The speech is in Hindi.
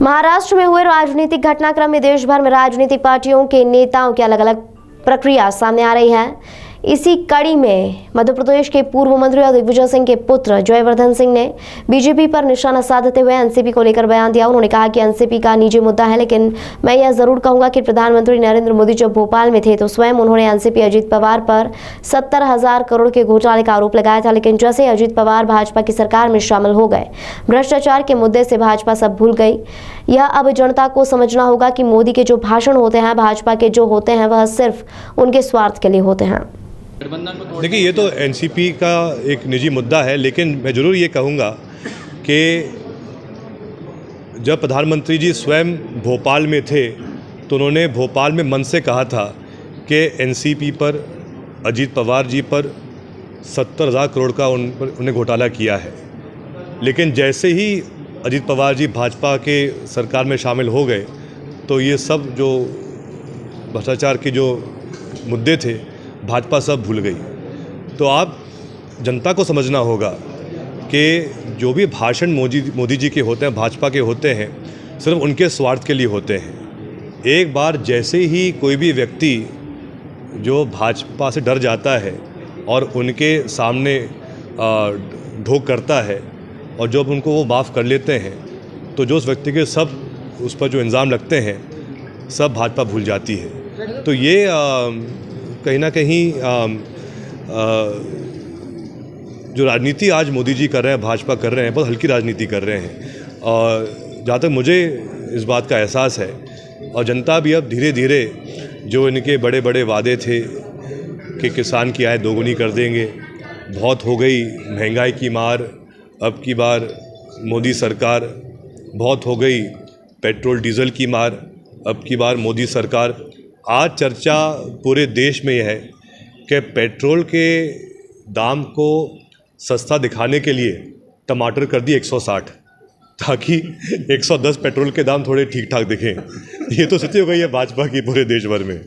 महाराष्ट्र में हुए राजनीतिक घटनाक्रम में देश भर में राजनीतिक पार्टियों के नेताओं की अलग अलग प्रक्रिया सामने आ रही है। इसी कड़ी में मध्य प्रदेश के पूर्व मंत्री और दिग्विजय सिंह के पुत्र जयवर्धन सिंह ने बीजेपी पर निशाना साधते हुए एनसीपी को लेकर बयान दिया। उन्होंने कहा कि एनसीपी का निजी मुद्दा है, लेकिन मैं यह जरूर कहूंगा कि प्रधानमंत्री नरेंद्र मोदी जब भोपाल में थे तो स्वयं उन्होंने एनसीपी अजीत पवार पर 70,000 करोड़ के घोटाले का आरोप लगाया था। लेकिन जैसे ही अजीत पवार भाजपा की सरकार में शामिल हो गए, भ्रष्टाचार के मुद्दे से भाजपा सब भूल गई। यह अब जनता को समझना होगा कि मोदी के जो भाषण होते हैं, भाजपा के जो होते हैं, वह सिर्फ उनके स्वार्थ के लिए होते हैं। देखिए, ये तो एनसीपी का एक निजी मुद्दा है, लेकिन मैं ज़रूर ये कहूँगा कि जब प्रधानमंत्री जी स्वयं भोपाल में थे तो उन्होंने भोपाल में मन से कहा था कि एनसीपी पर, अजीत पवार जी पर 70,000 करोड़ का उन्हें घोटाला किया है। लेकिन जैसे ही अजीत पवार जी भाजपा के सरकार में शामिल हो गए तो ये सब जो भ्रष्टाचार के जो मुद्दे थे भाजपा सब भूल गई। तो आप जनता को समझना होगा कि जो भी भाषण मोदी जी के होते हैं, भाजपा के होते हैं, सिर्फ उनके स्वार्थ के लिए होते हैं। एक बार जैसे ही कोई भी व्यक्ति जो भाजपा से डर जाता है और उनके सामने ढोक करता है और जब उनको वो माफ़ कर लेते हैं तो जो उस व्यक्ति के सब उस पर जो इल्ज़ाम लगते हैं सब भाजपा भूल जाती है। तो ये कहीं ना कहीं जो राजनीति आज मोदी जी कर रहे हैं, भाजपा कर रहे हैं, बहुत हल्की राजनीति कर रहे हैं। और जहाँ तक मुझे इस बात का एहसास है, और जनता भी अब धीरे धीरे जो इनके बड़े बड़े वादे थे कि किसान की आय दोगुनी कर देंगे, बहुत हो गई महंगाई की मार, अब की बार मोदी सरकार, बहुत हो गई पेट्रोल डीजल की मार, अब की बार मोदी सरकार। आज चर्चा पूरे देश में यह है कि पेट्रोल के दाम को सस्ता दिखाने के लिए टमाटर कर दिए 160, ताकि 110 पेट्रोल के दाम थोड़े ठीक ठाक दिखें। ये तो स्थिति हो गई है भाजपा की पूरे देश भर में।